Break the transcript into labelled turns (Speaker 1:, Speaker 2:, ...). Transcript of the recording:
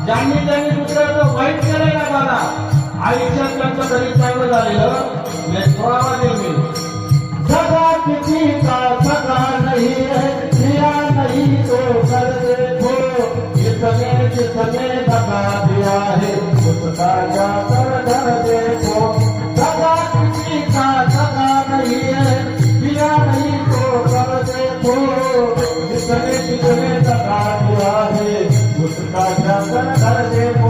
Speaker 1: ज्यांनी त्यांनी दुसऱ्याचं वाईट केलंय ना दादा, आयुष्यात त्यांचं कधी चांगलं झालेलं पुरावा देऊ मी.
Speaker 2: सगा किसी का सगा नहीं है, दिया नहीं तो कर देखो, जिसने दगा दिया है उसका जाकर घर देखो. सगा किसी का सगा नहीं है, दिया नहीं तो कर देखो, जिसने दगा दिया है उसका जाकर घर देखो.